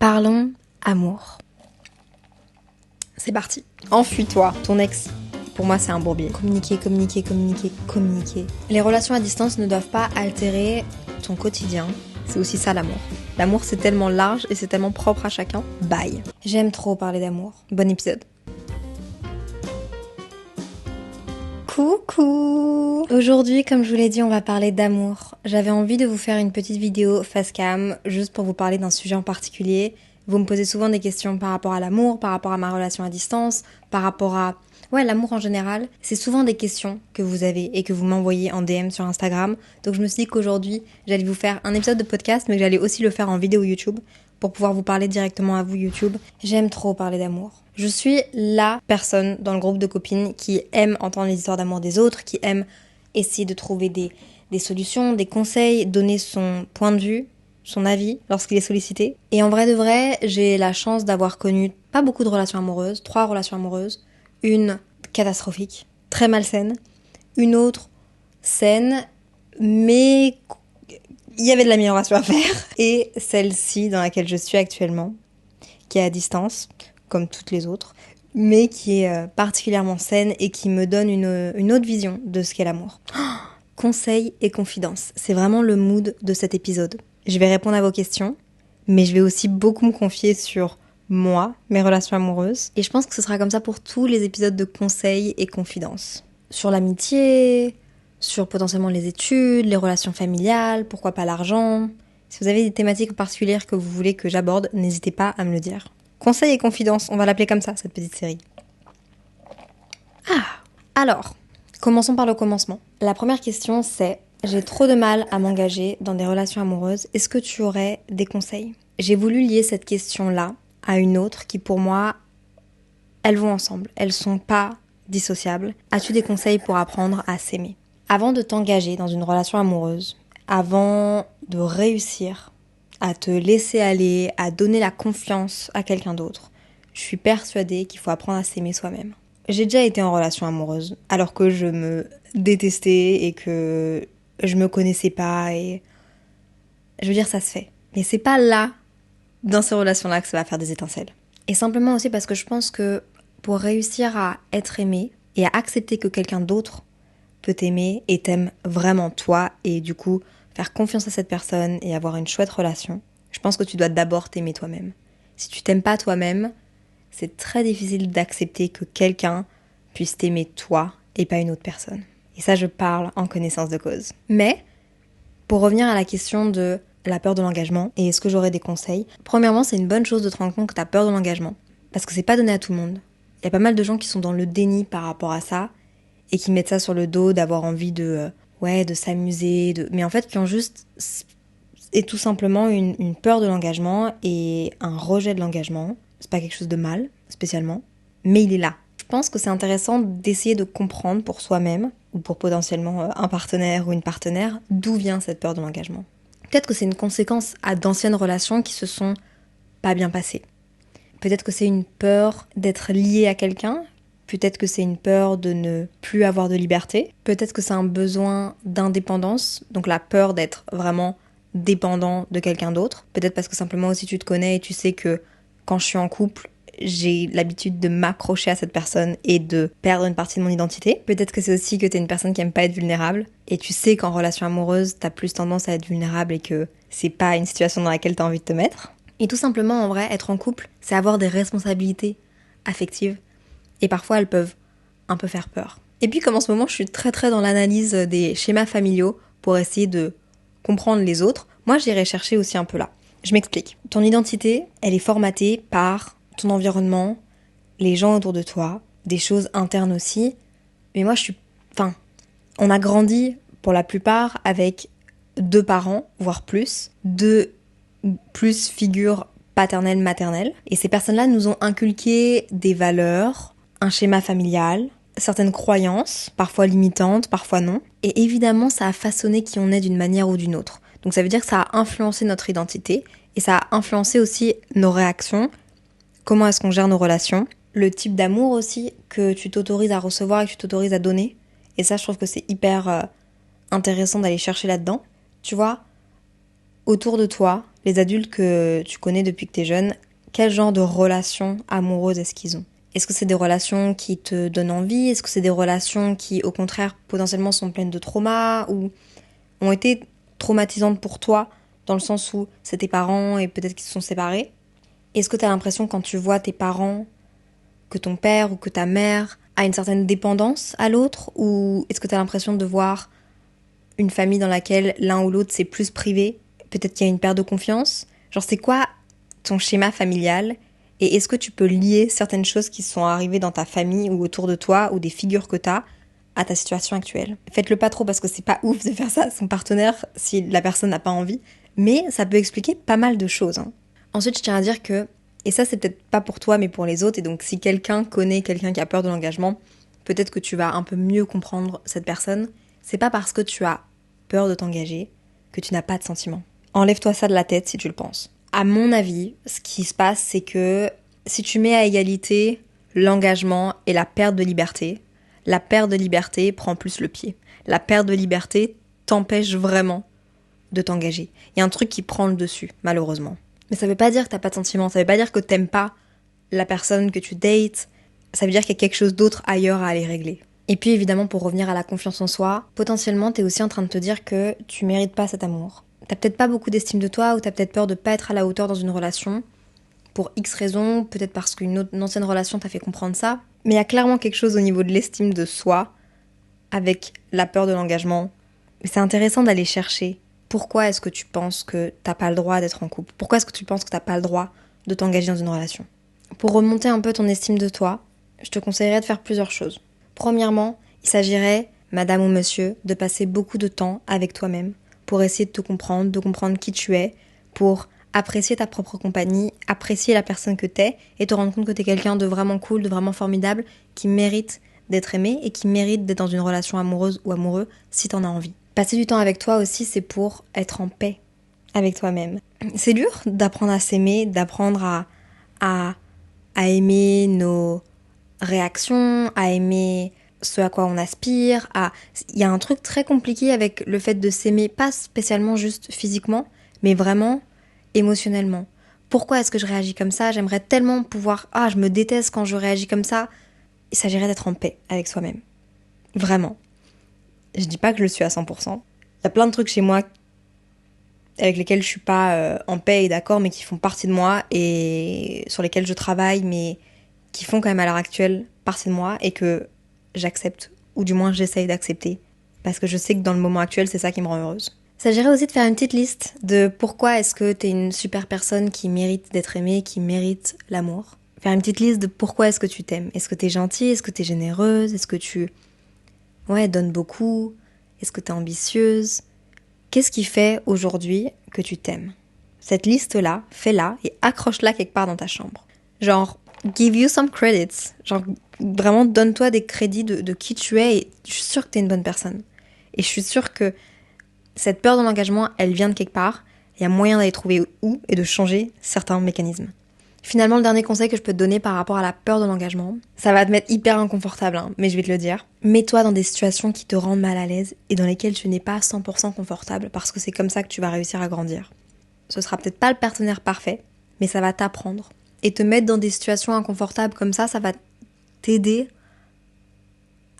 Parlons amour. C'est parti. Enfuis-toi, ton ex. Pour moi, c'est un bourbier. Communiquer. Les relations à distance ne doivent pas altérer ton quotidien. C'est aussi ça l'amour. L'amour, c'est tellement large et c'est tellement propre à chacun. Bye. J'aime trop parler d'amour. Bon épisode. Coucou! Aujourd'hui, comme je vous l'ai dit, on va parler d'amour. J'avais envie de vous faire une petite vidéo face cam, juste pour vous parler d'un sujet en particulier. Vous me posez souvent des questions par rapport à l'amour, par rapport à ma relation à distance, par rapport à... l'amour en général. C'est souvent des questions que vous avez et que vous m'envoyez en DM sur Instagram. Donc je me suis dit qu'aujourd'hui, j'allais vous faire un épisode de podcast, mais que j'allais aussi le faire en vidéo YouTube pour pouvoir vous parler directement à vous YouTube. J'aime trop parler d'amour. Je suis la personne dans le groupe de copines qui aime entendre les histoires d'amour des autres, qui aime essayer de trouver des solutions, des conseils, donner son point de vue, son avis lorsqu'il est sollicité. Et en vrai de vrai, j'ai la chance d'avoir connu pas beaucoup de relations amoureuses, 3 relations amoureuses, une catastrophique, très malsaine, une autre saine, mais il y avait de l'amélioration à faire. Et celle-ci dans laquelle je suis actuellement, qui est à distance, comme toutes les autres, mais qui est particulièrement saine et qui me donne une autre vision de ce qu'est l'amour. Conseils et confidences, c'est vraiment le mood de cet épisode. Je vais répondre à vos questions, mais je vais aussi beaucoup me confier sur moi, mes relations amoureuses. Et je pense que ce sera comme ça pour tous les épisodes de conseils et confidences. Sur l'amitié, sur potentiellement les études, les relations familiales, pourquoi pas l'argent. Si vous avez des thématiques particulières que vous voulez que j'aborde, n'hésitez pas à me le dire. Conseils et confidences, on va l'appeler comme ça, cette petite série. Alors, commençons par le commencement. La première question c'est, j'ai trop de mal à m'engager dans des relations amoureuses, est-ce que tu aurais des conseils ? J'ai voulu lier cette question-là à une autre qui pour moi, elles vont ensemble, elles sont pas dissociables. As-tu des conseils pour apprendre à s'aimer ? Avant de t'engager dans une relation amoureuse, avant de réussir à te laisser aller, à donner la confiance à quelqu'un d'autre, je suis persuadée qu'il faut apprendre à s'aimer soi-même. J'ai déjà été en relation amoureuse alors que je me détestais et que je me connaissais pas et je veux dire ça se fait. Mais c'est pas là, dans ces relations-là, que ça va faire des étincelles. Et simplement aussi parce que je pense que pour réussir à être aimé et à accepter que quelqu'un d'autre peut t'aimer et t'aime vraiment toi et du coup faire confiance à cette personne et avoir une chouette relation, je pense que tu dois d'abord t'aimer toi-même. Si tu t'aimes pas toi-même, c'est très difficile d'accepter que quelqu'un puisse t'aimer toi et pas une autre personne. Et ça, je parle en connaissance de cause. Mais, pour revenir à la question de la peur de l'engagement et est-ce que j'aurais des conseils, premièrement, c'est une bonne chose de te rendre compte que t'as peur de l'engagement. Parce que c'est pas donné à tout le monde. Il y a pas mal de gens qui sont dans le déni par rapport à ça et qui mettent ça sur le dos d'avoir envie de s'amuser, mais en fait qui ont juste et tout simplement une peur de l'engagement et un rejet de l'engagement. C'est pas quelque chose de mal, spécialement, mais il est là. Je pense que c'est intéressant d'essayer de comprendre pour soi-même, ou pour potentiellement un partenaire ou une partenaire, d'où vient cette peur de l'engagement. Peut-être que c'est une conséquence à d'anciennes relations qui se sont pas bien passées. Peut-être que c'est une peur d'être lié à quelqu'un. Peut-être que c'est une peur de ne plus avoir de liberté. Peut-être que c'est un besoin d'indépendance, donc la peur d'être vraiment dépendant de quelqu'un d'autre. Peut-être parce que simplement aussi tu te connais et tu sais que quand je suis en couple, j'ai l'habitude de m'accrocher à cette personne et de perdre une partie de mon identité. Peut-être que c'est aussi que t'es une personne qui aime pas être vulnérable et tu sais qu'en relation amoureuse, t'as plus tendance à être vulnérable et que c'est pas une situation dans laquelle t'as envie de te mettre. Et tout simplement, en vrai, être en couple, c'est avoir des responsabilités affectives. Et parfois, elles peuvent un peu faire peur. Et puis, comme en ce moment, je suis très dans l'analyse des schémas familiaux pour essayer de comprendre les autres, moi, j'irai chercher aussi un peu là. Je m'explique. Ton identité, elle est formatée par ton environnement, les gens autour de toi, des choses internes aussi. Mais moi, on a grandi, pour la plupart, avec 2 parents, voire plus, 2 plus figures paternelles, maternelles. Et ces personnes-là nous ont inculqué des valeurs, un schéma familial, certaines croyances, parfois limitantes, parfois non. Et évidemment, ça a façonné qui on est d'une manière ou d'une autre. Donc ça veut dire que ça a influencé notre identité et ça a influencé aussi nos réactions, comment est-ce qu'on gère nos relations, le type d'amour aussi que tu t'autorises à recevoir et que tu t'autorises à donner. Et ça, je trouve que c'est hyper intéressant d'aller chercher là-dedans. Tu vois, autour de toi, les adultes que tu connais depuis que t'es jeune, quel genre de relations amoureuses est-ce qu'ils ont? Est-ce que c'est des relations qui te donnent envie? Est-ce que c'est des relations qui, au contraire, potentiellement sont pleines de traumas ou ont été traumatisantes pour toi, dans le sens où c'est tes parents et peut-être qu'ils se sont séparés? Est-ce que tu as l'impression quand tu vois tes parents que ton père ou que ta mère a une certaine dépendance à l'autre, ou est-ce que tu as l'impression de voir une famille dans laquelle l'un ou l'autre c'est plus privé, peut-être qu'il y a une perte de confiance? Genre c'est quoi ton schéma familial, et est-ce que tu peux lier certaines choses qui sont arrivées dans ta famille ou autour de toi ou des figures que tu as à ta situation actuelle? Faites-le pas trop parce que c'est pas ouf de faire ça à son partenaire si la personne n'a pas envie, mais ça peut expliquer pas mal de choses, hein. Ensuite, je tiens à dire que, et ça c'est peut-être pas pour toi mais pour les autres, et donc si quelqu'un connaît quelqu'un qui a peur de l'engagement, peut-être que tu vas un peu mieux comprendre cette personne. C'est pas parce que tu as peur de t'engager que tu n'as pas de sentiments. Enlève-toi ça de la tête si tu le penses. À mon avis, ce qui se passe, c'est que si tu mets à égalité l'engagement et la perte de liberté prend plus le pied. La perte de liberté t'empêche vraiment de t'engager. Il y a un truc qui prend le dessus, malheureusement. Mais ça veut pas dire que t'as pas de sentiments, ça veut pas dire que t'aimes pas la personne que tu dates, ça veut dire qu'il y a quelque chose d'autre ailleurs à aller régler. Et puis évidemment, pour revenir à la confiance en soi, potentiellement t'es aussi en train de te dire que tu mérites pas cet amour. T'as peut-être pas beaucoup d'estime de toi, ou t'as peut-être peur de pas être à la hauteur dans une relation, pour X raisons, peut-être parce qu'une ancienne relation t'a fait comprendre ça. Mais il y a clairement quelque chose au niveau de l'estime de soi, avec la peur de l'engagement. C'est intéressant d'aller chercher. Pourquoi est-ce que tu penses que t'as pas le droit d'être en couple? Pourquoi est-ce que tu penses que t'as pas le droit de t'engager dans une relation? Pour remonter un peu ton estime de toi, je te conseillerais de faire plusieurs choses. Premièrement, il s'agirait, madame ou monsieur, de passer beaucoup de temps avec toi-même pour essayer de comprendre qui tu es, pour apprécier ta propre compagnie, apprécier la personne que t'es et te rendre compte que t'es quelqu'un de vraiment cool, de vraiment formidable, qui mérite d'être aimé et qui mérite d'être dans une relation amoureuse ou amoureux si t'en as envie. Passer du temps avec toi aussi, c'est pour être en paix avec toi-même. C'est dur d'apprendre à s'aimer, d'apprendre à aimer nos réactions, à aimer ce à quoi on aspire, Il y a un truc très compliqué avec le fait de s'aimer, pas spécialement juste physiquement, mais vraiment émotionnellement. Pourquoi est-ce que je réagis comme ça? J'aimerais tellement pouvoir... Ah, je me déteste quand je réagis comme ça. Il s'agirait d'être en paix avec soi-même. Vraiment. Je dis pas que je le suis à 100%. Il y a plein de trucs chez moi avec lesquels je suis pas en paix et d'accord, mais qui font partie de moi et sur lesquels je travaille, mais qui font quand même à l'heure actuelle partie de moi et que j'accepte, ou du moins j'essaye d'accepter, parce que je sais que dans le moment actuel, c'est ça qui me rend heureuse. Il s'agirait aussi de faire une petite liste de pourquoi est-ce que t'es une super personne qui mérite d'être aimée, qui mérite l'amour. Faire une petite liste de pourquoi est-ce que tu t'aimes. Est-ce que t'es gentille? Est-ce que t'es généreuse? Est-ce que tu donnes beaucoup? Est-ce que t'es ambitieuse? Qu'est-ce qui fait aujourd'hui que tu t'aimes? Cette liste-là, fais-la et accroche-la quelque part dans ta chambre. Genre, give you some credits. Genre, vraiment, donne-toi des crédits de qui tu es, et je suis sûre que t'es une bonne personne. Et je suis sûre que cette peur de l'engagement, elle vient de quelque part. Il y a moyen d'aller trouver où et de changer certains mécanismes. Finalement, le dernier conseil que je peux te donner par rapport à la peur de l'engagement, ça va te mettre hyper inconfortable, hein, mais je vais te le dire. Mets-toi dans des situations qui te rendent mal à l'aise et dans lesquelles tu n'es pas 100% confortable, parce que c'est comme ça que tu vas réussir à grandir. Ce sera peut-être pas le partenaire parfait, mais ça va t'apprendre. Et te mettre dans des situations inconfortables comme ça va t'aider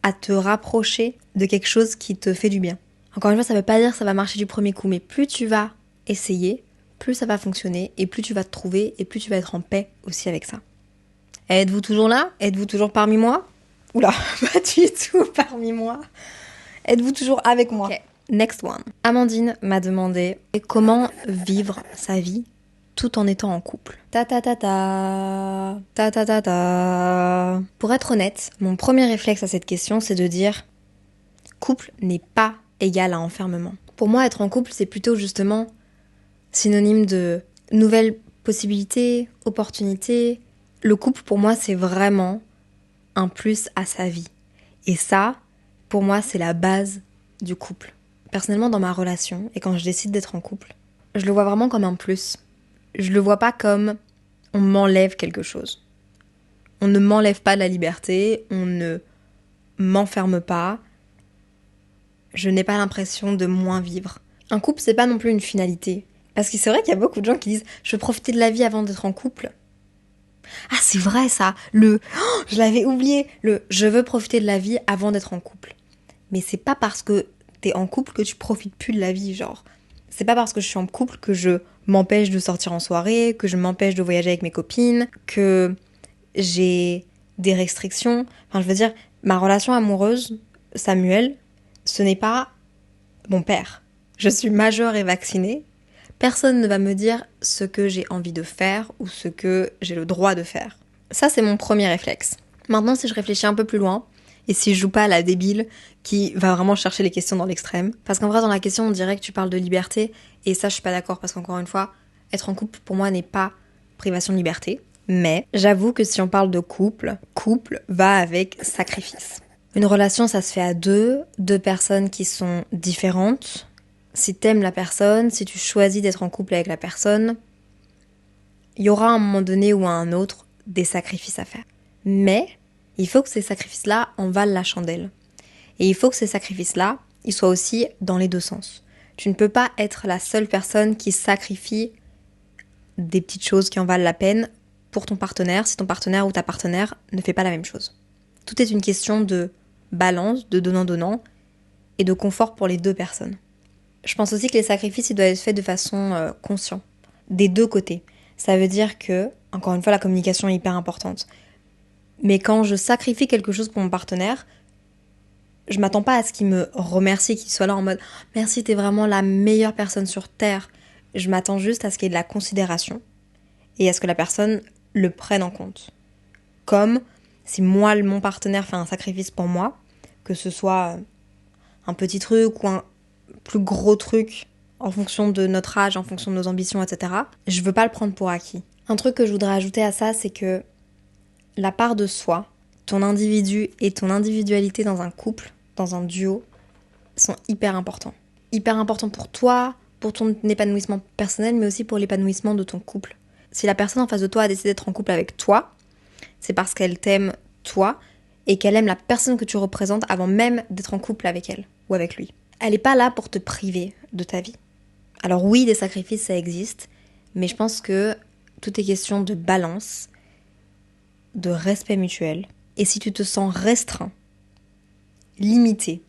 à te rapprocher de quelque chose qui te fait du bien. Encore une fois, ça veut pas dire que ça va marcher du premier coup, mais plus tu vas essayer, plus ça va fonctionner, et plus tu vas te trouver, et plus tu vas être en paix aussi avec ça. Êtes-vous toujours là? Êtes-vous toujours parmi moi? Oula, pas du tout parmi moi. Êtes-vous toujours avec moi? Okay. Next one. Amandine m'a demandé comment vivre sa vie tout en étant en couple. Ta ta ta ta. Ta ta ta ta. Pour être honnête, mon premier réflexe à cette question, c'est de dire couple n'est pas égal à enfermement. Pour moi, être en couple, c'est plutôt justement synonyme de nouvelles possibilités, opportunités. Le couple, pour moi, c'est vraiment un plus à sa vie. Et ça, pour moi, c'est la base du couple. Personnellement, dans ma relation, et quand je décide d'être en couple, je le vois vraiment comme un plus. Je le vois pas comme on m'enlève quelque chose. On ne m'enlève pas la liberté, on ne m'enferme pas. Je n'ai pas l'impression de moins vivre. Un couple, c'est pas non plus une finalité. Parce que c'est vrai qu'il y a beaucoup de gens qui disent « je veux profiter de la vie avant d'être en couple ». Ah, c'est vrai ça, je l'avais oublié, je veux profiter de la vie avant d'être en couple. Mais c'est pas parce que t'es en couple que tu profites plus de la vie, genre. C'est pas parce que je suis en couple que je m'empêche de sortir en soirée, que je m'empêche de voyager avec mes copines, que j'ai des restrictions. Enfin, je veux dire, ma relation amoureuse, Samuel, ce n'est pas mon père. Je suis majeure et vaccinée. Personne ne va me dire ce que j'ai envie de faire ou ce que j'ai le droit de faire. Ça, c'est mon premier réflexe. Maintenant, si je réfléchis un peu plus loin, et si je joue pas à la débile qui va vraiment chercher les questions dans l'extrême, parce qu'en vrai, dans la question, on dirait que tu parles de liberté, et ça, je suis pas d'accord, parce qu'encore une fois, être en couple, pour moi, n'est pas privation de liberté. Mais j'avoue que si on parle de couple, couple va avec sacrifice. Une relation, ça se fait à deux personnes qui sont différentes. Si t'aimes la personne, si tu choisis d'être en couple avec la personne, il y aura à un moment donné ou à un autre des sacrifices à faire. Mais il faut que ces sacrifices-là en valent la chandelle. Et il faut que ces sacrifices-là, ils soient aussi dans les deux sens. Tu ne peux pas être la seule personne qui sacrifie des petites choses qui en valent la peine pour ton partenaire si ton partenaire ou ta partenaire ne fait pas la même chose. Tout est une question de balance, de donnant-donnant et de confort pour les deux personnes. Je pense aussi que les sacrifices, ils doivent être faits de façon consciente, des deux côtés. Ça veut dire que, encore une fois, la communication est hyper importante. Mais quand je sacrifie quelque chose pour mon partenaire, je m'attends pas à ce qu'il me remercie, qu'il soit là en mode « Merci, t'es vraiment la meilleure personne sur Terre ». Je m'attends juste à ce qu'il y ait de la considération et à ce que la personne le prenne en compte. Comme si moi, mon partenaire fait un sacrifice pour moi, que ce soit un petit truc ou un plus gros truc en fonction de notre âge, en fonction de nos ambitions, etc. Je veux pas le prendre pour acquis. Un truc que je voudrais ajouter à ça, c'est que la part de soi, ton individu et ton individualité dans un couple, dans un duo, sont hyper importants. Hyper importants pour toi, pour ton épanouissement personnel, mais aussi pour l'épanouissement de ton couple. Si la personne en face de toi a décidé d'être en couple avec toi, c'est parce qu'elle t'aime toi et qu'elle aime la personne que tu représentes avant même d'être en couple avec elle ou avec lui. Elle n'est pas là pour te priver de ta vie. Alors oui, des sacrifices, ça existe, mais je pense que tout est question de balance, de respect mutuel. Et si tu te sens restreint, limité,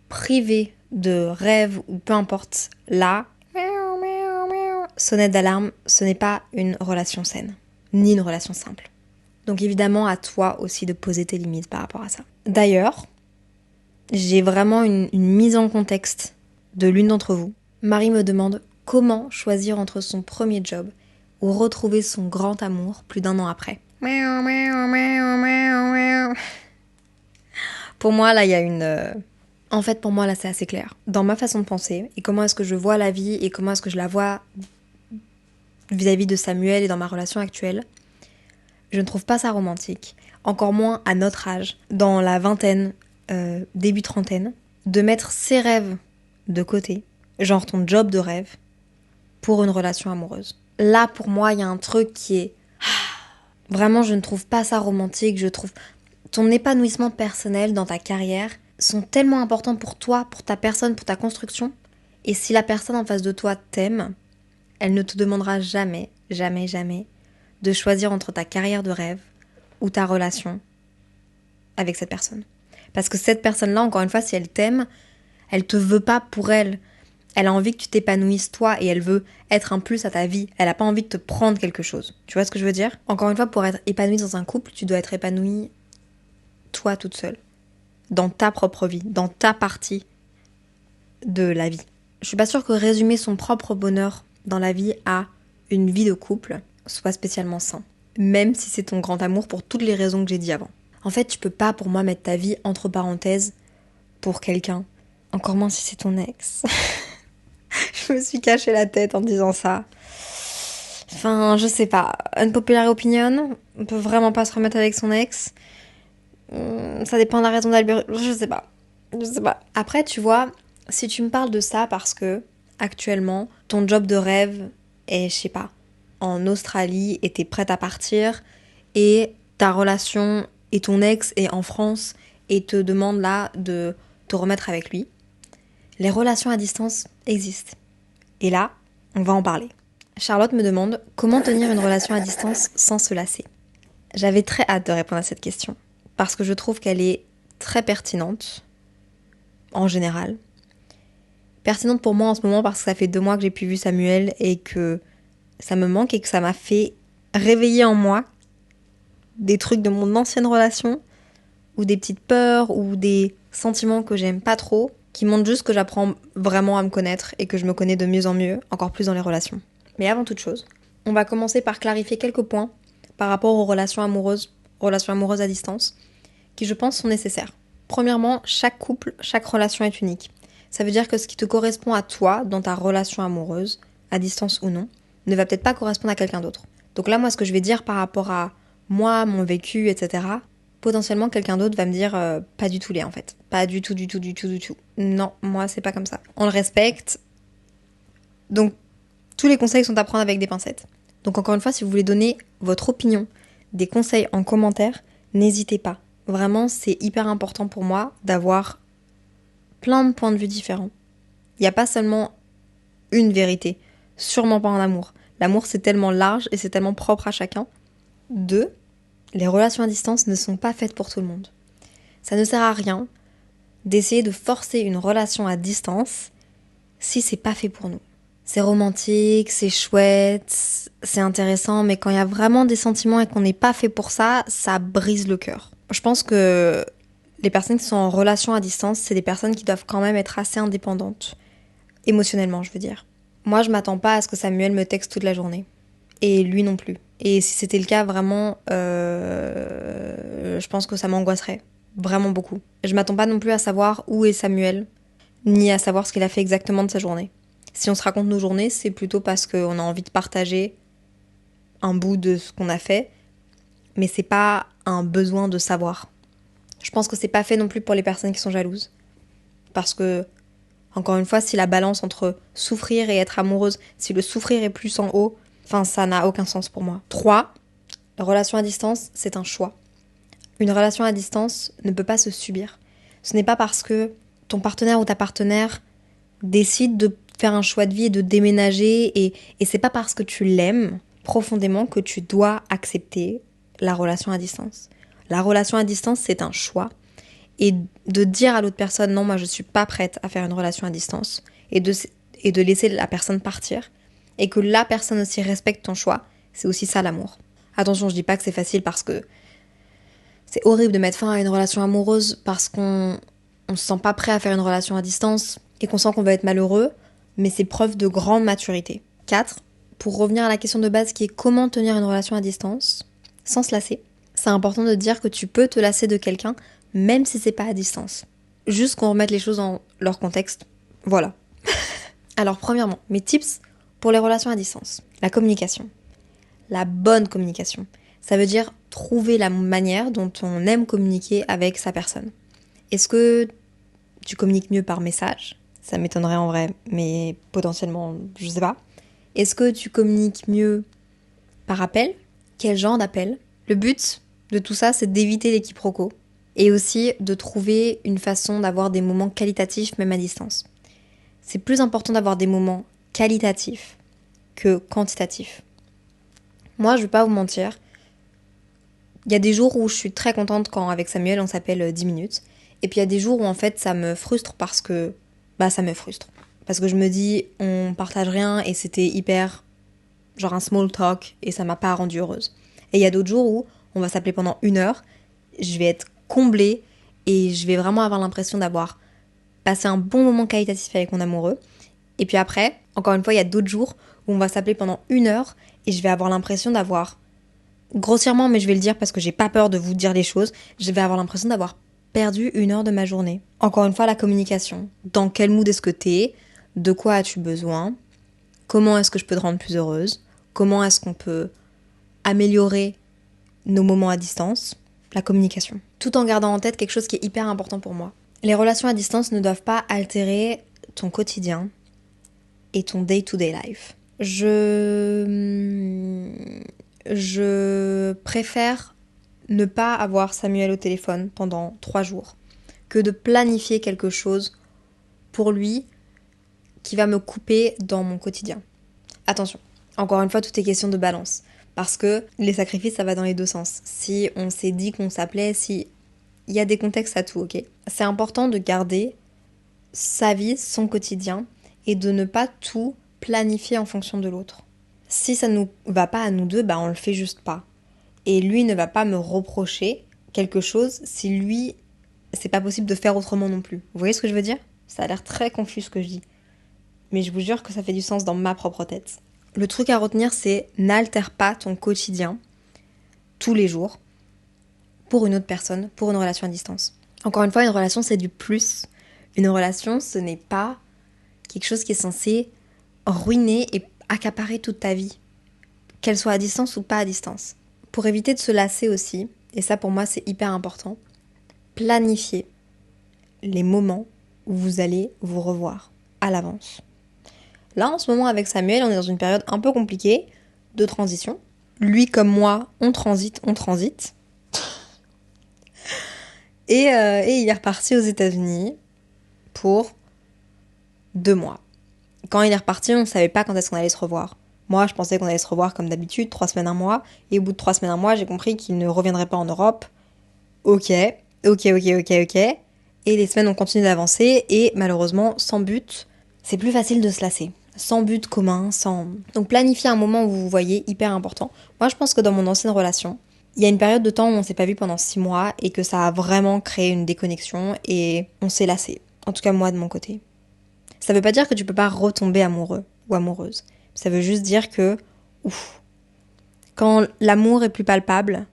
privé de rêve ou peu importe, là, sonnette d'alarme, ce n'est pas une relation saine, ni une relation simple. Donc évidemment, à toi aussi de poser tes limites par rapport à ça. D'ailleurs, j'ai vraiment une mise en contexte de l'une d'entre vous. Marie me demande comment choisir entre son premier job ou retrouver son grand amour plus d'1 an après. Pour moi, là, il y a une... En fait, pour moi, là, c'est assez clair. Dans ma façon de penser, et comment est-ce que je vois la vie, et comment est-ce que je la vois vis-à-vis de Samuel et dans ma relation actuelle, je ne trouve pas ça romantique. Encore moins à notre âge, dans la vingtaine, début trentaine, de mettre ses rêves de côté, genre ton job de rêve, pour une relation amoureuse. Là, pour moi, il y a un truc qui est... Vraiment, je ne trouve pas ça romantique. Je trouve ton épanouissement personnel dans ta carrière sont tellement importants pour toi, pour ta personne, pour ta construction. Et si la personne en face de toi t'aime, elle ne te demandera jamais, jamais, jamais de choisir entre ta carrière de rêve ou ta relation avec cette personne. Parce que cette personne-là, encore une fois, si elle t'aime, elle te veut pas pour elle. Elle a envie que tu t'épanouisses toi et elle veut être un plus à ta vie. Elle a pas envie de te prendre quelque chose. Tu vois ce que je veux dire ? Encore une fois, pour être épanouie dans un couple, tu dois être épanouie toi toute seule. Dans ta propre vie, dans ta partie de la vie. Je suis pas sûre que résumer son propre bonheur dans la vie à une vie de couple soit spécialement sain. Même si c'est ton grand amour pour toutes les raisons que j'ai dit avant. En fait, tu peux pas pour moi mettre ta vie entre parenthèses pour quelqu'un. Encore moins si c'est ton ex. Je me suis caché la tête en disant ça. Enfin, je sais pas. Unpopular opinion, on peut vraiment pas se remettre avec son ex. Ça dépend de la raison d'Albert. Je sais pas. Après, tu vois, si tu me parles de ça parce que, actuellement, ton job de rêve est, je sais pas, en Australie et t'es prête à partir et ta relation et ton ex est en France et te demande là de te remettre avec lui. Les relations à distance existent. Et là, on va en parler. Charlotte me demande comment tenir une relation à distance sans se lasser. J'avais très hâte de répondre à cette question parce que je trouve qu'elle est très pertinente en général. Pertinente pour moi en ce moment parce que ça fait 2 mois que j'ai plus vu Samuel et que ça me manque et que ça m'a fait réveiller en moi des trucs de mon ancienne relation ou des petites peurs ou des sentiments que j'aime pas trop qui montrent juste que j'apprends vraiment à me connaître et que je me connais de mieux en mieux, encore plus dans les relations. Mais avant toute chose, on va commencer par clarifier quelques points par rapport aux relations amoureuses à distance, qui je pense sont nécessaires. Premièrement, chaque couple, chaque relation est unique. Ça veut dire que ce qui te correspond à toi dans ta relation amoureuse, à distance ou non, ne va peut-être pas correspondre à quelqu'un d'autre. Donc là, moi, ce que je vais dire par rapport à moi, mon vécu, etc., potentiellement quelqu'un d'autre va me dire pas du tout Léa en fait. Pas du tout, du tout, du tout, du tout. Non, moi, c'est pas comme ça. On le respecte. Donc, tous les conseils sont à prendre avec des pincettes. Donc encore une fois, si vous voulez donner votre opinion, des conseils en commentaire, n'hésitez pas. Vraiment, c'est hyper important pour moi d'avoir plein de points de vue différents. Il n'y a pas seulement une vérité, sûrement pas en amour. L'amour, c'est tellement large et c'est tellement propre à chacun. 2, les relations à distance ne sont pas faites pour tout le monde. Ça ne sert à rien d'essayer de forcer une relation à distance si c'est pas fait pour nous. C'est romantique, c'est chouette, c'est intéressant, mais quand il y a vraiment des sentiments et qu'on n'est pas fait pour ça, ça brise le cœur. Je pense que les personnes qui sont en relation à distance, c'est des personnes qui doivent quand même être assez indépendantes. Émotionnellement, je veux dire. Moi, je m'attends pas à ce que Samuel me texte toute la journée. Et lui non plus. Et si c'était le cas, vraiment, je pense que ça m'angoisserait. Vraiment beaucoup. Je m'attends pas non plus à savoir où est Samuel, ni à savoir ce qu'il a fait exactement de sa journée. Si on se raconte nos journées, c'est plutôt parce qu'on a envie de partager un bout de ce qu'on a fait, mais c'est pas un besoin de savoir. Je pense que c'est pas fait non plus pour les personnes qui sont jalouses. Parce que, encore une fois, si la balance entre souffrir et être amoureuse, si le souffrir est plus en haut, enfin, ça n'a aucun sens pour moi. 3, la relation à distance, c'est un choix. Une relation à distance ne peut pas se subir. Ce n'est pas parce que ton partenaire ou ta partenaire décide de faire un choix de vie et de déménager et c'est pas parce que tu l'aimes profondément que tu dois accepter la relation à distance. La relation à distance, c'est un choix. Et de dire à l'autre personne, non, moi je suis pas prête à faire une relation à distance, et de laisser la personne partir, et que la personne aussi respecte ton choix, c'est aussi ça l'amour. Attention, je dis pas que c'est facile parce que c'est horrible de mettre fin à une relation amoureuse parce qu'on se sent pas prêt à faire une relation à distance et qu'on sent qu'on va être malheureux, mais c'est preuve de grande maturité. 4, pour revenir à la question de base qui est comment tenir une relation à distance sans se lasser, c'est important de dire que tu peux te lasser de quelqu'un même si c'est pas à distance. Juste qu'on remette les choses dans leur contexte. Voilà. Alors premièrement, mes tips pour les relations à distance. La communication. La bonne communication. Ça veut dire trouver la manière dont on aime communiquer avec sa personne. Est-ce que tu communiques mieux par message ? Ça m'étonnerait en vrai, mais potentiellement, je sais pas. Est-ce que tu communiques mieux par appel ? Quel genre d'appel ? Le but de tout ça, c'est d'éviter les quiproquos et aussi de trouver une façon d'avoir des moments qualitatifs même à distance. C'est plus important d'avoir des moments qualitatifs que quantitatifs. Moi, je vais pas vous mentir, il y a des jours où je suis très contente quand avec Samuel on s'appelle 10 minutes. Et puis il y a des jours où en fait ça me frustre parce que ça me frustre. Parce que je me dis on partage rien et c'était hyper genre un small talk et ça m'a pas rendue heureuse. Et il y a d'autres jours où on va s'appeler pendant 1 heure, je vais être comblée et je vais vraiment avoir l'impression d'avoir passé un bon moment qualitatif avec mon amoureux. Et puis après, encore une fois, il y a d'autres jours où on va s'appeler pendant 1 heure et je vais avoir l'impression d'avoir grossièrement, mais je vais le dire parce que j'ai pas peur de vous dire les choses, je vais avoir l'impression d'avoir perdu 1 heure de ma journée. Encore une fois, la communication. Dans quel mood est-ce que t'es ? De quoi as-tu besoin ? Comment est-ce que je peux te rendre plus heureuse ? Comment est-ce qu'on peut améliorer nos moments à distance ? La communication. Tout en gardant en tête quelque chose qui est hyper important pour moi. Les relations à distance ne doivent pas altérer ton quotidien et ton day-to-day life. Je préfère ne pas avoir Samuel au téléphone pendant 3 jours que de planifier quelque chose pour lui qui va me couper dans mon quotidien. Attention, Encore une fois, tout est question de balance. Parce que les sacrifices, ça va dans les deux sens. Si on s'est dit qu'on s'appelait, si... Il y a des contextes à tout, ok? C'est important de garder sa vie, son quotidien, et de ne pas tout planifier en fonction de l'autre. Si ça nous va pas à nous deux, bah on le fait juste pas. Et lui ne va pas me reprocher quelque chose si lui, c'est pas possible de faire autrement non plus. Vous voyez ce que je veux dire? Ça a l'air très confus ce que je dis. Mais je vous jure que ça fait du sens dans ma propre tête. Le truc à retenir, c'est n'altère pas ton quotidien tous les jours pour une autre personne, pour une relation à distance. Encore une fois, une relation, c'est du plus. Une relation, ce n'est pas quelque chose qui est censé ruiner et accaparer toute ta vie, qu'elle soit à distance ou pas à distance. Pour éviter de se lasser aussi, et ça pour moi c'est hyper important, planifiez les moments où vous allez vous revoir à l'avance. Là en ce moment avec Samuel, on est dans une période un peu compliquée de transition. Lui comme moi, on transite. Et il est reparti aux États-Unis pour 2 mois. Quand il est reparti, on ne savait pas quand est-ce qu'on allait se revoir. Moi, je pensais qu'on allait se revoir comme d'habitude, 3 semaines, un mois. Et au bout de 3 semaines, un mois, j'ai compris qu'il ne reviendrait pas en Europe. Ok. Et les semaines ont continué d'avancer. Et malheureusement, sans but, c'est plus facile de se lasser. Sans but commun, sans... Donc planifier un moment où vous vous voyez, hyper important. Moi, je pense que dans mon ancienne relation, il y a une période de temps où on s'est pas vu pendant 6 mois et que ça a vraiment créé une déconnexion et on s'est lassé. En tout cas, moi, de mon côté. Ça veut pas dire que tu peux pas retomber amoureux ou amoureuse. Ça veut juste dire que, quand l'amour est plus palpable,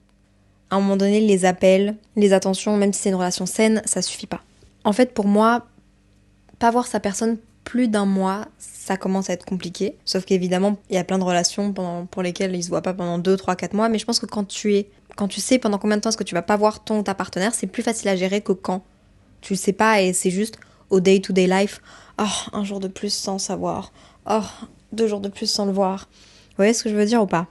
à un moment donné, les appels, les attentions, même si c'est une relation saine, ça suffit pas. En fait, pour moi, pas voir sa personne plus d'un mois, ça commence à être compliqué. Sauf qu'évidemment, il y a plein de relations pour lesquelles ils se voient pas pendant 2, 3, 4 mois. Mais je pense que quand tu sais pendant combien de temps est-ce que tu vas pas voir ton ou ta partenaire, c'est plus facile à gérer que quand tu le sais pas et c'est juste au day-to-day life. Oh, un jour de plus sans savoir. Oh, 2 jours de plus sans le voir. Vous voyez ce que je veux dire ou pas?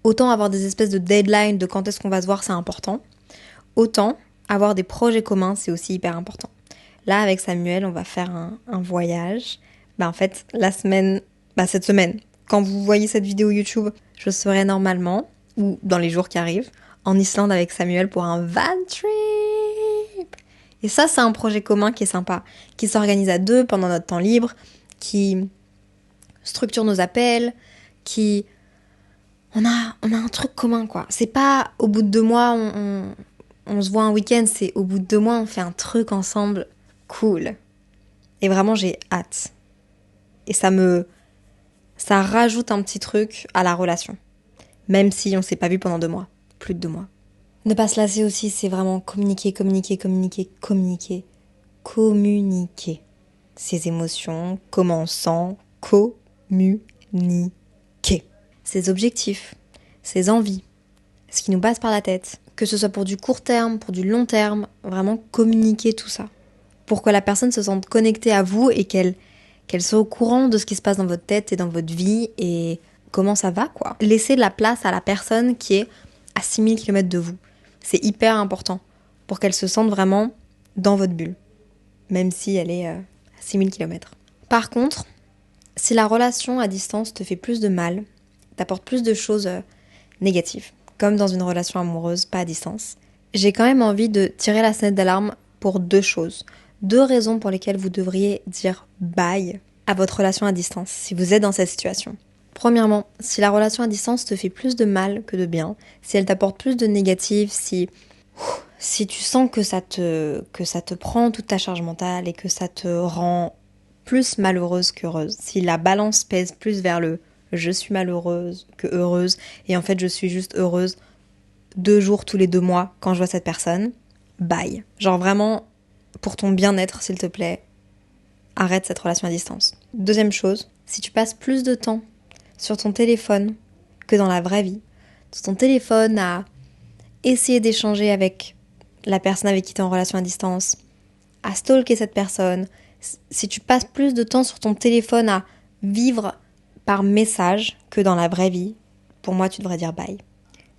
Autant avoir des espèces de deadline de quand est-ce qu'on va se voir, c'est important. Autant avoir des projets communs, c'est aussi hyper important. Là, avec Samuel, on va faire un voyage. En fait, cette semaine, quand vous voyez cette vidéo YouTube, je serai normalement, ou dans les jours qui arrivent, en Islande avec Samuel pour un van trip. Et ça, c'est un projet commun qui est sympa, qui s'organise à 2 pendant notre temps libre, qui structure nos appels, qui... On a un truc commun, quoi. C'est pas au bout de 2 mois, on se voit un week-end, c'est au bout de 2 mois, on fait un truc ensemble cool. Et vraiment, j'ai hâte. Et ça rajoute un petit truc à la relation. Même si on s'est pas vu pendant 2 mois. Plus de 2 mois. Ne pas se lasser aussi, c'est vraiment communiquer. Ses émotions, comment on sent, communiquer. Ses objectifs, ses envies, ce qui nous passe par la tête. Que ce soit pour du court terme, pour du long terme, vraiment communiquer tout ça. Pour que la personne se sente connectée à vous et qu'elle soit au courant de ce qui se passe dans votre tête et dans votre vie et comment ça va, quoi. Laissez de la place à la personne qui est à 6000 km de vous. C'est hyper important pour qu'elle se sente vraiment dans votre bulle, même si elle est à 6000 km. Par contre, si la relation à distance te fait plus de mal, t'apporte plus de choses négatives, comme dans une relation amoureuse, pas à distance, j'ai quand même envie de tirer la sonnette d'alarme pour 2 choses. 2 raisons pour lesquelles vous devriez dire bye à votre relation à distance, si vous êtes dans cette situation. Premièrement, si la relation à distance te fait plus de mal que de bien, si elle t'apporte plus de négatif, si tu sens que ça te prend toute ta charge mentale et que ça te rend plus malheureuse qu'heureuse, si la balance pèse plus vers le je suis malheureuse que heureuse et en fait je suis juste heureuse 2 jours tous les 2 mois quand je vois cette personne, bye. Genre vraiment, pour ton bien-être, s'il te plaît, arrête cette relation à distance. Deuxième chose, si tu passes plus de temps sur ton téléphone que dans la vraie vie, sur ton téléphone à essayer d'échanger avec la personne avec qui tu es en relation à distance, à stalker cette personne, si tu passes plus de temps sur ton téléphone à vivre par message que dans la vraie vie, pour moi tu devrais dire bye.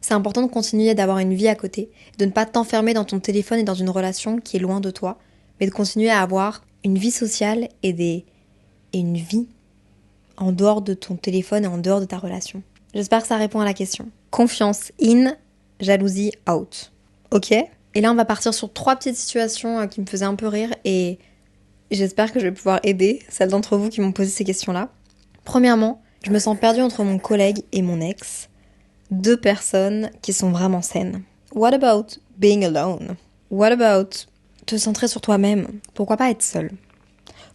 C'est important de continuer d'avoir une vie à côté, de ne pas t'enfermer dans ton téléphone et dans une relation qui est loin de toi, mais de continuer à avoir une vie sociale et une vie en dehors de ton téléphone et en dehors de ta relation? J'espère que ça répond à la question. Confiance in, jalousie out. Ok? Et là, on va partir sur 3 petites situations qui me faisaient un peu rire et j'espère que je vais pouvoir aider celles d'entre vous qui m'ont posé ces questions-là. Premièrement, je me sens perdue entre mon collègue et mon ex. 2 personnes qui sont vraiment saines. What about being alone? What about te centrer sur toi-même? Pourquoi pas être seule?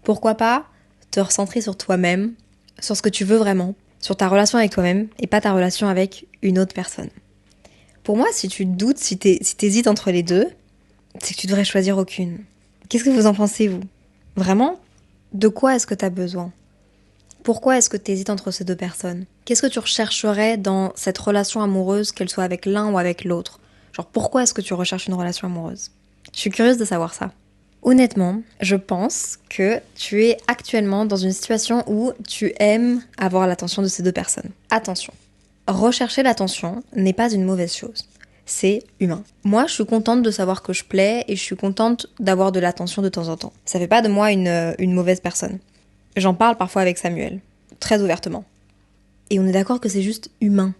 Pourquoi pas te recentrer sur toi-même, sur ce que tu veux vraiment, sur ta relation avec toi-même et pas ta relation avec une autre personne? Pour moi, si tu doutes, si t'hésites entre les deux, c'est que tu devrais choisir aucune. Qu'est-ce que vous en pensez, vous? Vraiment? De quoi est-ce que tu as besoin? Pourquoi est-ce que tu hésites entre ces 2 personnes? Qu'est-ce que tu rechercherais dans cette relation amoureuse, qu'elle soit avec l'un ou avec l'autre? Genre, pourquoi est-ce que tu recherches une relation amoureuse? Je suis curieuse de savoir ça. Honnêtement, je pense que tu es actuellement dans une situation où tu aimes avoir l'attention de ces 2 personnes. Attention, rechercher l'attention n'est pas une mauvaise chose. C'est humain. Moi, je suis contente de savoir que je plais et je suis contente d'avoir de l'attention de temps en temps. Ça fait pas de moi une mauvaise personne. J'en parle parfois avec Samuel, très ouvertement. Et on est d'accord que c'est juste humain.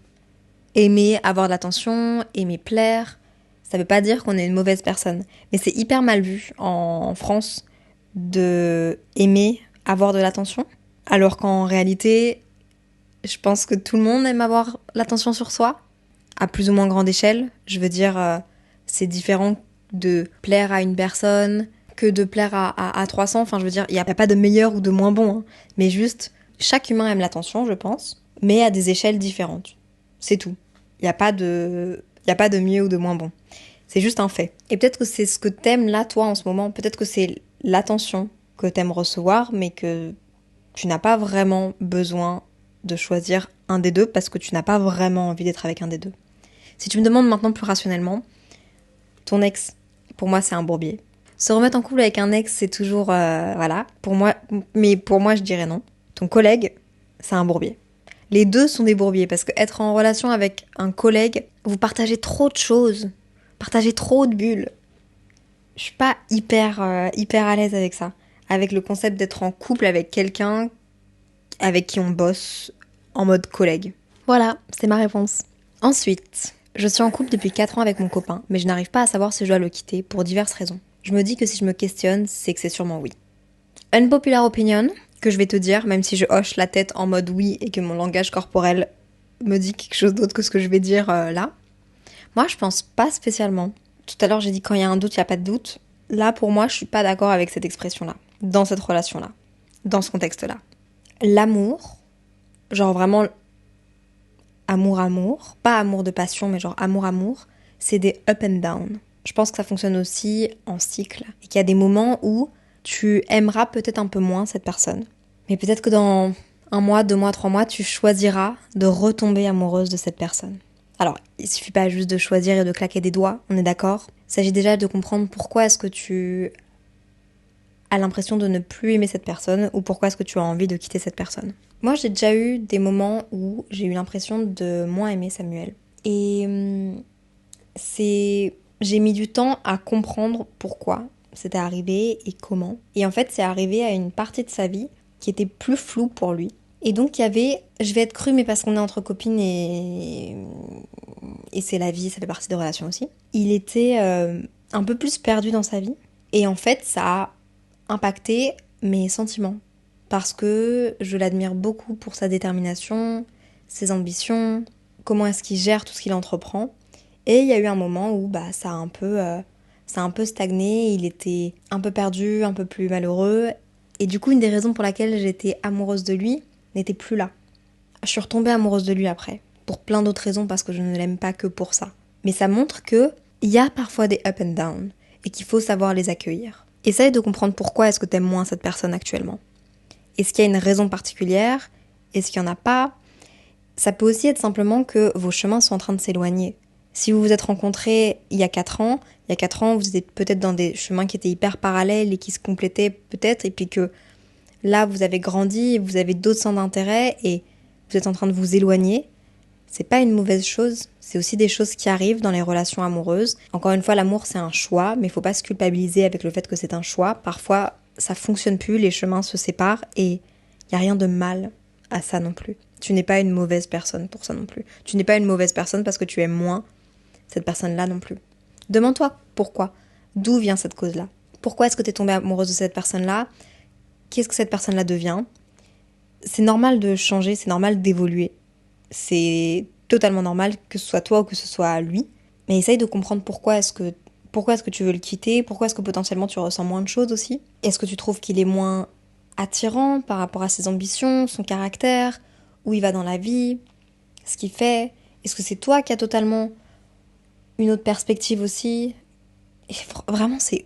Aimer avoir de l'attention, aimer plaire, ça veut pas dire qu'on est une mauvaise personne. Mais c'est hyper mal vu en France de aimer avoir de l'attention. Alors qu'en réalité, je pense que tout le monde aime avoir l'attention sur soi, à plus ou moins grande échelle. Je veux dire, c'est différent de plaire à une personne que de plaire à 300. Enfin, je veux dire, il n'y a pas de meilleur ou de moins bon. Hein. Mais juste, chaque humain aime l'attention, je pense, mais à des échelles différentes. C'est tout. Il n'y a pas de mieux ou de moins bon. C'est juste un fait. Et peut-être que c'est ce que t'aimes là, toi, en ce moment. Peut-être que c'est l'attention que t'aimes recevoir, mais que tu n'as pas vraiment besoin de choisir un des deux parce que tu n'as pas vraiment envie d'être avec un des deux. Si tu me demandes maintenant plus rationnellement, ton ex, pour moi, c'est un bourbier. Se remettre en couple avec un ex, c'est toujours... voilà. Pour moi, je dirais non. Ton collègue, c'est un bourbier. Les deux sont des bourbiers parce que être en relation avec un collègue, vous partagez trop de choses, partagez trop de bulles. Je suis pas hyper à l'aise avec ça, avec le concept d'être en couple avec quelqu'un avec qui on bosse en mode collègue. Voilà, c'est ma réponse. Ensuite, je suis en couple depuis 4 ans avec mon copain, mais je n'arrive pas à savoir si je dois le quitter pour diverses raisons. Je me dis que si je me questionne, c'est que c'est sûrement oui. Unpopular opinion, que je vais te dire, même si je hoche la tête en mode oui et que mon langage corporel me dit quelque chose d'autre que ce que je vais dire là. Moi, je pense pas spécialement. Tout à l'heure, j'ai dit quand il y a un doute, il n'y a pas de doute. Là, pour moi, je suis pas d'accord avec cette expression-là, dans cette relation-là, dans ce contexte-là. L'amour, genre vraiment amour-amour, pas amour de passion, mais genre amour-amour, c'est des up and down. Je pense que ça fonctionne aussi en cycle et qu'il y a des moments où tu aimeras peut-être un peu moins cette personne. Mais peut-être que dans 1 mois, 2 mois, 3 mois, tu choisiras de retomber amoureuse de cette personne. Alors, il suffit pas juste de choisir et de claquer des doigts, on est d'accord. Il s'agit déjà de comprendre pourquoi est-ce que tu as l'impression de ne plus aimer cette personne ou pourquoi est-ce que tu as envie de quitter cette personne. Moi, j'ai déjà eu des moments où j'ai eu l'impression de moins aimer Samuel. Et j'ai mis du temps à comprendre pourquoi c'était arrivé et comment. Et en fait, c'est arrivé à une partie de sa vie qui était plus floue pour lui. Et donc, il y avait, je vais être crue, mais parce qu'on est entre copines et c'est la vie, ça fait partie des relations aussi. Il était un peu plus perdu dans sa vie. Et en fait, ça a impacté mes sentiments. Parce que je l'admire beaucoup pour sa détermination, ses ambitions, comment est-ce qu'il gère tout ce qu'il entreprend. Et il y a eu un moment où ça a un peu stagné, il était un peu perdu, un peu plus malheureux. Et du coup, une des raisons pour laquelle j'étais amoureuse de lui n'était plus là. Je suis retombée amoureuse de lui après, pour plein d'autres raisons, parce que je ne l'aime pas que pour ça. Mais ça montre qu'il y a parfois des up and down, et qu'il faut savoir les accueillir. Essaye de comprendre pourquoi est-ce que t'aimes moins cette personne actuellement. Est-ce qu'il y a une raison particulière? Est-ce qu'il n'y en a pas? Ça peut aussi être simplement que vos chemins sont en train de s'éloigner. Si vous vous êtes rencontrés il y a 4 ans, vous êtes peut-être dans des chemins qui étaient hyper parallèles et qui se complétaient peut-être, et puis que là, vous avez grandi, vous avez d'autres centres d'intérêt et vous êtes en train de vous éloigner. C'est pas une mauvaise chose, c'est aussi des choses qui arrivent dans les relations amoureuses. Encore une fois, l'amour, c'est un choix, mais il faut pas se culpabiliser avec le fait que c'est un choix. Parfois, ça fonctionne plus, les chemins se séparent et il y a rien de mal à ça non plus. Tu n'es pas une mauvaise personne pour ça non plus. Tu n'es pas une mauvaise personne parce que tu aimes moins cette personne-là non plus. Demande-toi pourquoi. D'où vient cette cause-là? Pourquoi est-ce que tu es tombée amoureuse de cette personne-là? Qu'est-ce que cette personne-là devient? C'est normal de changer, c'est normal d'évoluer. C'est totalement normal que ce soit toi ou que ce soit lui. Mais essaye de comprendre pourquoi est-ce que tu veux le quitter, pourquoi est-ce que potentiellement tu ressens moins de choses aussi. Est-ce que tu trouves qu'il est moins attirant par rapport à ses ambitions, son caractère, où il va dans la vie, ce qu'il fait? Est-ce que c'est toi qui as totalement une autre perspective aussi? Et vraiment, c'est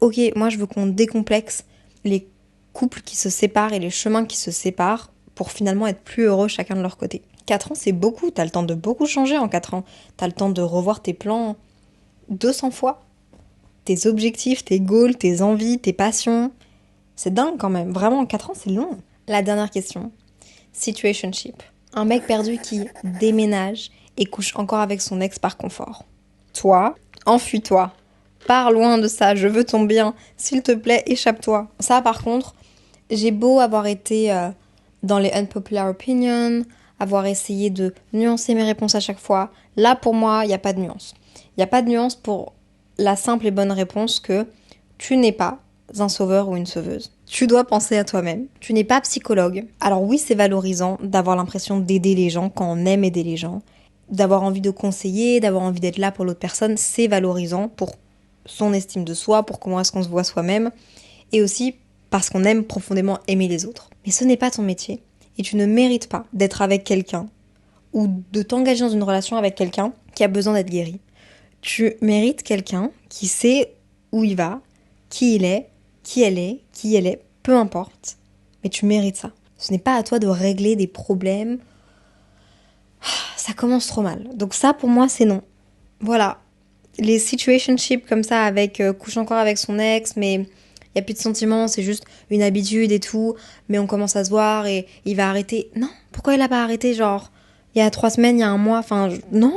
ok, moi je veux qu'on décomplexe les couples qui se séparent et les chemins qui se séparent pour finalement être plus heureux chacun de leur côté. 4 ans, c'est beaucoup, t'as le temps de beaucoup changer en 4 ans. T'as le temps de revoir tes plans 200 fois. Tes objectifs, tes goals, tes envies, tes passions. C'est dingue quand même, vraiment, 4 ans c'est long. La dernière question, situationship. Un mec perdu qui déménage et couche encore avec son ex par confort. Toi, enfuis-toi. Pars loin de ça, je veux ton bien. S'il te plaît, échappe-toi. Ça, par contre, j'ai beau avoir été dans les unpopular opinions, avoir essayé de nuancer mes réponses à chaque fois. Là, pour moi, il n'y a pas de nuance. Il n'y a pas de nuance pour la simple et bonne réponse que tu n'es pas un sauveur ou une sauveuse. Tu dois penser à toi-même. Tu n'es pas psychologue. Alors oui, c'est valorisant d'avoir l'impression d'aider les gens quand on aime aider les gens. D'avoir envie de conseiller, d'avoir envie d'être là pour l'autre personne, c'est valorisant pour son estime de soi, pour comment est-ce qu'on se voit soi-même, et aussi parce qu'on aime profondément aimer les autres. Mais ce n'est pas ton métier, et tu ne mérites pas d'être avec quelqu'un, ou de t'engager dans une relation avec quelqu'un qui a besoin d'être guéri. Tu mérites quelqu'un qui sait où il va, qui il est, qui elle est, peu importe, mais tu mérites ça. Ce n'est pas à toi de régler des problèmes. Ça commence trop mal. Donc ça, pour moi, c'est non. Voilà. Les situationships comme ça avec couche encore avec son ex, mais il n'y a plus de sentiments, c'est juste une habitude et tout, mais on commence à se voir et il va arrêter. Non, pourquoi il a pas arrêté, genre, il y a 3 semaines, il y a un mois, enfin, non.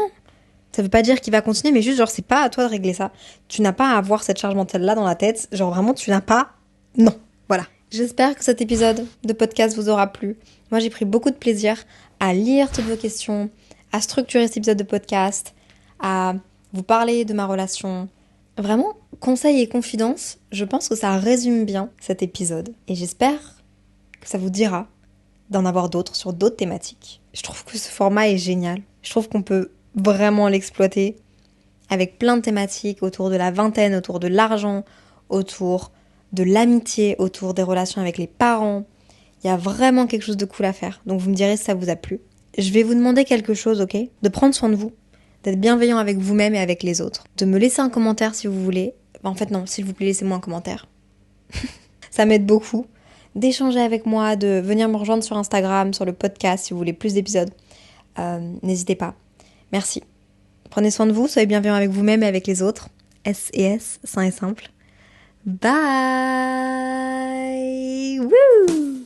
Ça veut pas dire qu'il va continuer, mais juste, genre, c'est pas à toi de régler ça. Tu n'as pas à avoir cette charge mentale-là dans la tête, genre, vraiment, tu n'as pas... Non, voilà. J'espère que cet épisode de podcast vous aura plu. Moi, j'ai pris beaucoup de plaisir à lire toutes vos questions, à structurer cet épisode de podcast, à vous parler de ma relation. Vraiment, conseils et confidences, je pense que ça résume bien cet épisode. Et j'espère que ça vous dira d'en avoir d'autres sur d'autres thématiques. Je trouve que ce format est génial. Je trouve qu'on peut vraiment l'exploiter avec plein de thématiques autour de la vingtaine, autour de l'argent, autour de l'amitié, autour des relations avec les parents. Il y a vraiment quelque chose de cool à faire. Donc vous me direz si ça vous a plu. Je vais vous demander quelque chose, ok? De prendre soin de vous, d'être bienveillant avec vous-même et avec les autres, de me laisser un commentaire si vous voulez. En fait non, s'il vous plaît, laissez-moi un commentaire. Ça m'aide beaucoup. D'échanger avec moi, de venir me rejoindre sur Instagram, sur le podcast si vous voulez plus d'épisodes. N'hésitez pas. Merci. Prenez soin de vous, soyez bienveillants avec vous-même et avec les autres. S et S, sain et simple. Bye! Woo!